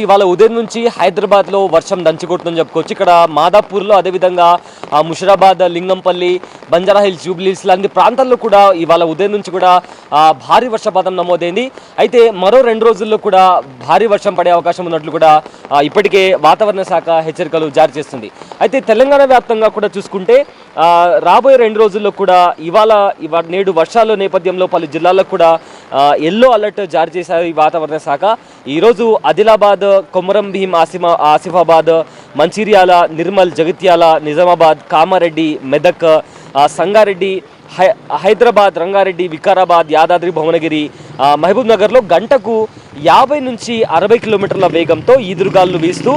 ఇవాళ ఉదయం నుంచి హైదరాబాద్లో వర్షం దంచుకొడుతుందని చెప్పుకోవచ్చు. ఇక్కడ మాదాపూర్లో, అదేవిధంగా ముషిరాబాద్, లింగంపల్లి, బంజారాహిల్స్, జూబ్లీహిల్స్ లాంటి ప్రాంతాల్లో కూడా ఇవాళ ఉదయం నుంచి కూడా భారీ వర్షపాతం నమోదైంది. అయితే మరో 2 రోజుల్లో కూడా భారీ వర్షం పడే అవకాశం ఉన్నట్లు కూడా ఇప్పటికే వాతావరణ శాఖ హెచ్చరికలు జారీ చేస్తుంది. అయితే తెలంగాణ వ్యాప్తంగా కూడా చూసుకుంటే రాబోయే 2 రోజుల్లో కూడా నేడు వర్షాల నేపథ్యంలో పలు జిల్లాలకు కూడా ఎల్లో అలర్ట్ జారీ చేశారు ఈ వాతావరణ శాఖ. ఈరోజు ఆదిలాబాద్, కొమరం భీం, ఆసిఫాబాద్, మంచిర్యాల, నిర్మల్, జగిత్యాల, నిజామాబాద్, కామారెడ్డి, మెదక్, సంగారెడ్డి, హైదరాబాద్, రంగారెడ్డి, వికారాబాద్, యాదాద్రి, భువనగిరి, మహబూబ్ నగర్లో గంటకు 50 నుంచి 60 కిలోమీటర్ల వేగంతో ఈదురుగాలు వీస్తూ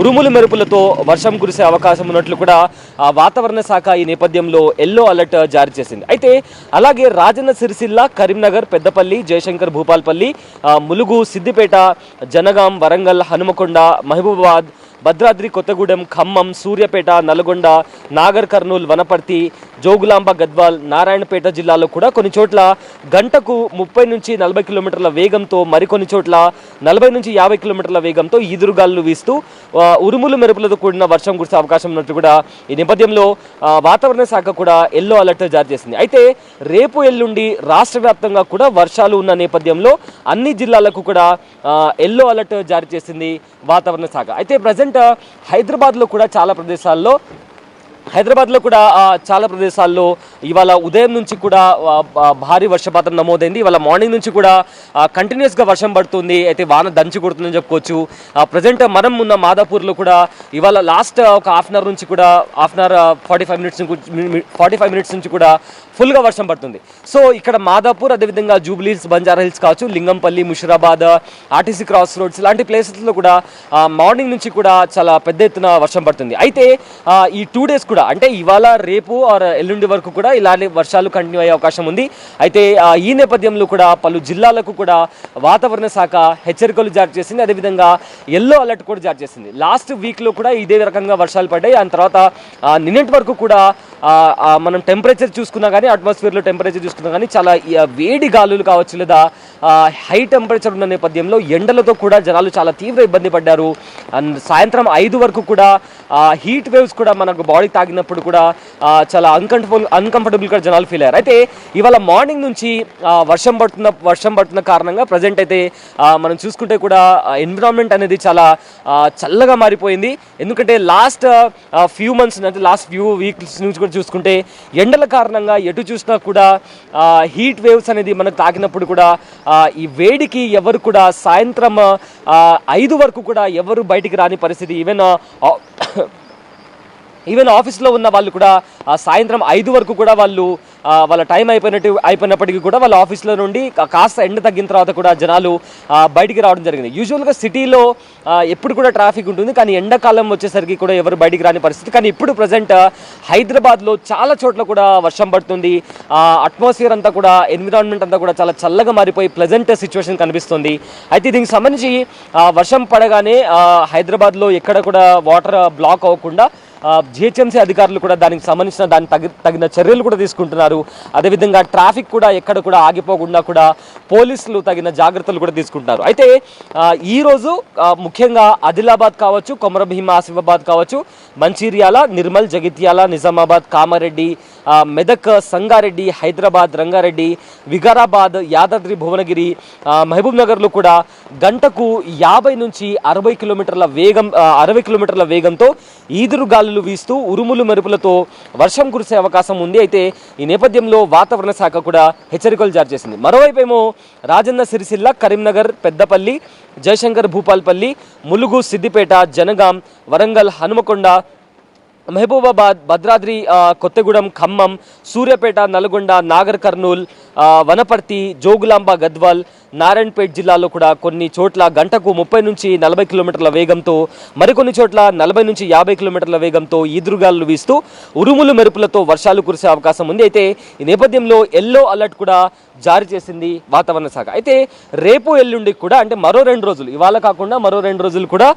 ఉరుములు మెరుపులతో వర్షం కురిసే అవకాశం ఉన్నట్లు కూడా వాతావరణ శాఖ ఈ నేపథ్యంలో ఎల్లో అలర్ట్ జారీ చేసింది. అయితే అలాగే రాజన్న సిరిసిల్ల, కరీంనగర్, పెద్దపల్లి, జయశంకర్, భూపాల్పల్లి, ములుగు, సిద్దిపేట, జనగాం, వరంగల్, హనుమకొండ, మహబూబాబాద్, భద్రాద్రి కొత్తగూడెం, ఖమ్మం, సూర్యాపేట, నల్గొండ, నాగర్ కర్నూల్, వనపర్తి, జోగులాంబ, గద్వాల్, నారాయణపేట జిల్లాలో కూడా కొన్ని చోట్ల గంటకు 30 నుంచి 40 కిలోమీటర్ల వేగంతో, మరికొన్ని చోట్ల 40 నుంచి 50 కిలోమీటర్ల వేగంతో ఈదురుగాలు వీస్తూ ఉరుములు మెరుపులతో కూడిన వర్షం కురిసే అవకాశం ఉన్నట్టు కూడా ఈ నేపథ్యంలో వాతావరణ శాఖ కూడా ఎల్లో అలర్ట్ జారీ చేసింది. అయితే రేపు ఎల్లుండి రాష్ట్ర వ్యాప్తంగా కూడా వర్షాలు ఉన్న నేపథ్యంలో అన్ని జిల్లాలకు కూడా ఎల్లో అలర్ట్ జారీ చేసింది వాతావరణ శాఖ. అయితే ప్రజెంట్ హైదరాబాద్లో కూడా చాలా ప్రదేశాల్లో ఇవాళ ఉదయం నుంచి కూడా భారీ వర్షపాతం నమోదైంది. ఇవాళ మార్నింగ్ నుంచి కూడా కంటిన్యూస్గా వర్షం పడుతుంది. అయితే వాన దంచి కొడుతుందని చెప్పుకోవచ్చు. ప్రజెంట్ మనం ఉన్న మాదాపూర్లో కూడా ఇవాళ లాస్ట్ ఒక హాఫ్ అన్ అవర్ 45 మినిట్స్ నుంచి కూడా ఫుల్గా వర్షం పడుతుంది. సో ఇక్కడ మాదాపూర్, అదేవిధంగా జూబ్లీహిల్స్, బంజారాహిల్స్ కావచ్చు, Lingampally, Musheerabad, RTC cross roads లాంటి ప్లేసెస్లో కూడా మార్నింగ్ నుంచి కూడా చాలా పెద్ద ఎత్తున వర్షం పడుతుంది. అయితే ఈ 2 డేస్ కూడా అంటే ఇవాళ, రేపు ఆర్ ఎల్లుండి వరకు కూడా ఇలాంటి వర్షాలు కంటిన్యూ అయ్యే అవకాశం ఉంది. అయితే ఈ నేపథ్యంలో కూడా పలు జిల్లాలకు కూడా వాతావరణ శాఖ హెచ్చరికలు జారీ చేసింది. అదేవిధంగా ఎల్లో అలర్ట్ కూడా జారీ చేసింది. లాస్ట్ వీక్లో కూడా ఇదే రకంగా వర్షాలు పడ్డాయి. దాని తర్వాత నిన్నటి వరకు కూడా మనం టెంపరేచర్ చూసుకున్నా కానీ, అట్మాస్ఫియర్లో టెంపరేచర్ చూసుకున్నా కానీ చాలా వేడి గాలులు కావచ్చు, లేదా హై టెంపరేచర్ ఉన్న నేపథ్యంలో ఎండలతో కూడా జనాలు చాలా తీవ్ర ఇబ్బంది పడ్డారు. సాయంత్రం 5 వరకు కూడా హీట్ వేవ్స్ కూడా మనకు బాడీ తాగినప్పుడు కూడా చాలా అన్కంఫర్టబుల్గా జనాలు ఫీల్ అయ్యారు. అయితే ఇవాళ మార్నింగ్ నుంచి వర్షం పడుతున్న కారణంగా ప్రజెంట్ అయితే మనం చూసుకుంటే కూడా ఎన్విరాన్మెంట్ అనేది చాలా చల్లగా మారిపోయింది. ఎందుకంటే లాస్ట్ ఫ్యూ మంత్స్ అంటే లాస్ట్ ఫ్యూ వీక్స్ నుంచి కూడా చూసుకుంటే ఎండల కారణంగా ఎటు చూసినా కూడా హీట్ వేవ్స్ అనేది మనకు తాకినప్పుడు కూడా ఈ వేడికి ఎవరు కూడా సాయంత్రం 5 వరకు కూడా ఎవరు బయటికి రాని పరిస్థితి. ఈవెన్ ఆఫీస్లో ఉన్న వాళ్ళు కూడా సాయంత్రం 5 వరకు కూడా వాళ్ళ టైం అయిపోయినప్పటికీ కూడా వాళ్ళ ఆఫీస్లో నుండి కాస్త ఎండ తగ్గిన తర్వాత కూడా జనాలు బయటికి రావడం జరిగింది. యూజువల్గా సిటీలో ఎప్పుడు కూడా ట్రాఫిక్ ఉంటుంది, కానీ ఎండాకాలం వచ్చేసరికి కూడా ఎవరు బయటికి రాని పరిస్థితి. కానీ ఇప్పుడు ప్రజెంట్ హైదరాబాద్లో చాలా చోట్ల కూడా వర్షం పడుతుంది. అట్మాస్ఫియర్ అంతా కూడా, ఎన్విరాన్మెంట్ అంతా కూడా చాలా చల్లగా మారిపోయి ప్లెజెంట్ సిచ్యువేషన్ కనిపిస్తుంది. అయితే దీనికి సంబంధించి వర్షం పడగానే హైదరాబాద్లో ఎక్కడ కూడా వాటర్ బ్లాక్ అవ్వకుండా జిహెచ్ఎంసీ అధికారులు కూడా దానికి సంబంధించిన తగిన చర్యలు కూడా తీసుకుంటున్నారు. అదేవిధంగా ట్రాఫిక్ కూడా ఎక్కడ కూడా ఆగిపోకుండా కూడా పోలీసులు తగిన జాగ్రత్తలు కూడా తీసుకుంటున్నారు. అయితే ఈరోజు ముఖ్యంగా ఆదిలాబాద్ కావచ్చు, కొమరభీం, ఆసిఫాబాద్ కావచ్చు, మంచిర్యాల, నిర్మల్, జగిత్యాల, నిజామాబాద్, కామారెడ్డి, మెదక్, సంగారెడ్డి, హైదరాబాద్, రంగారెడ్డి, వికారాబాద్, యాదాద్రి, భువనగిరి, మహబూబ్ నగర్లో కూడా గంటకు 50 నుంచి 60 కిలోమీటర్ల వేగంతో ఈదురుగాలు వీస్తూ ఉరుములు మెరుపులతో వర్షం కురిసే అవకాశం ఉంది. అయితే ఈ నేపథ్యంలో వాతావరణ శాఖ కూడా హెచ్చరికలు జారీ చేసింది. మరోవైపేమో రాజన్న సిరిసిల్ల, కరీంనగర్, పెద్దపల్లి, జయశంకర్, భూపాల్పల్లి, ములుగు, సిద్దిపేట, జనగాం, వరంగల్, హనుమకొండ, మహబూబాబాద్, భద్రాద్రి కొత్తగూడెం, ఖమ్మం, సూర్యాపేట, నల్గొండ, నాగర్ కర్నూల్, వనపర్తి, జోగులాంబ, గద్వాల్, నారాయణపేట జిల్లాలో కూడా కొన్ని చోట్ల గంటకు 30 నుంచి 40 కిలోమీటర్ల వేగంతో, మరికొన్ని చోట్ల 40 నుంచి 50 కిలోమీటర్ల వేగంతో ఈదురుగాలు వీస్తూ ఉరుములు మెరుపులతో వర్షాలు కురిసే అవకాశం ఉంది. అయితే ఈ నేపథ్యంలో ఎల్లో అలర్ట్ కూడా జారీ చేసింది వాతావరణ శాఖ. అయితే రేపు ఎల్లుండి కూడా అంటే మరో 2 రోజులు, ఇవాళ కాకుండా మరో 2 రోజులు కూడా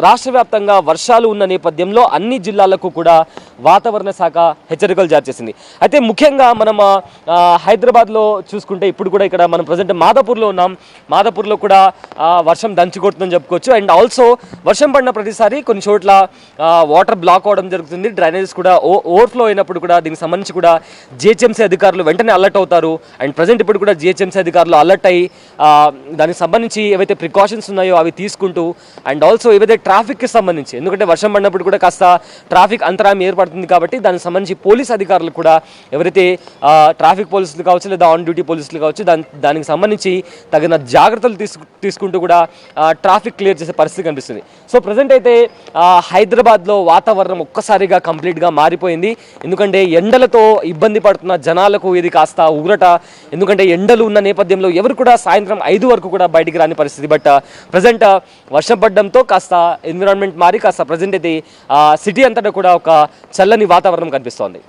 రాష్ట్ర వ్యాప్తంగా వర్షాలు ఉన్న నేపథ్యంలో అన్ని జిల్లాలకు కూడా వాతావరణ శాఖ హెచ్చరికలు జారీ చేసింది. అయితే ముఖ్యంగా మనం హైదరాబాద్లో చూసుకుంటే ఇప్పుడు కూడా ఇక్కడ మనం ప్రజెంట్ మాదాపూర్లో ఉన్నాం. మాదాపూర్లో కూడా వర్షం దంచుకొడుతుందని చెప్పుకోవచ్చు. అండ్ ఆల్సో వర్షం పడిన ప్రతిసారి కొన్ని చోట్ల వాటర్ బ్లాక్ అవడం జరుగుతుంది. డ్రైనేజెస్ కూడా ఓవర్ఫ్లో అయినప్పుడు కూడా దీనికి సంబంధించి కూడా జిహెచ్ఎంసీ అధికారులు వెంటనే అలర్ట్ అవుతారు. అండ్ ప్రజెంట్ ఇప్పుడు కూడా జిహెచ్ఎంసీ అధికారులు అలర్ట్ అయ్యి దానికి సంబంధించి ఏవైతే ప్రికాషన్స్ ఉన్నాయో అవి తీసుకుంటూ అండ్ ఆల్సో ఏవైతే ట్రాఫిక్కి సంబంధించి, ఎందుకంటే వర్షం పడినప్పుడు కూడా కాస్త ట్రాఫిక్ అంతరాయం ఏర్పడుతుంది కాబట్టి దానికి సంబంధించి పోలీస్ అధికారులు కూడా ఎవరైతే ట్రాఫిక్ పోలీసులు కావచ్చు లేదా ఆన్ డ్యూటీ పోలీసులు కావచ్చు దానికి సంబంధించి తగిన జాగ్రత్తలు తీసుకుంటూ కూడా ట్రాఫిక్ క్లియర్ చేసే పరిస్థితి కనిపిస్తుంది. సో ప్రజెంట్ అయితే హైదరాబాద్లో వాతావరణం ఒక్కసారిగా కంప్లీట్గా మారిపోయింది. ఎందుకంటే ఎండలతో ఇబ్బంది పడుతున్న జనాలకు ఇది కాస్త ఊరట. ఎందుకంటే ఎండలు ఉన్న నేపథ్యంలో ఎవరు కూడా సాయంత్రం 5 వరకు కూడా బయటికి రాని పరిస్థితి. బట్ ప్రజెంట్ వర్షం పడడంతో కాస్త ఎన్విరాన్మెంట్ మారి కాస్త ప్రజెంట్ అయితే సిటీ అంతటా కూడా ఒక చల్లని వాతావరణం కనిపిస్తోంది.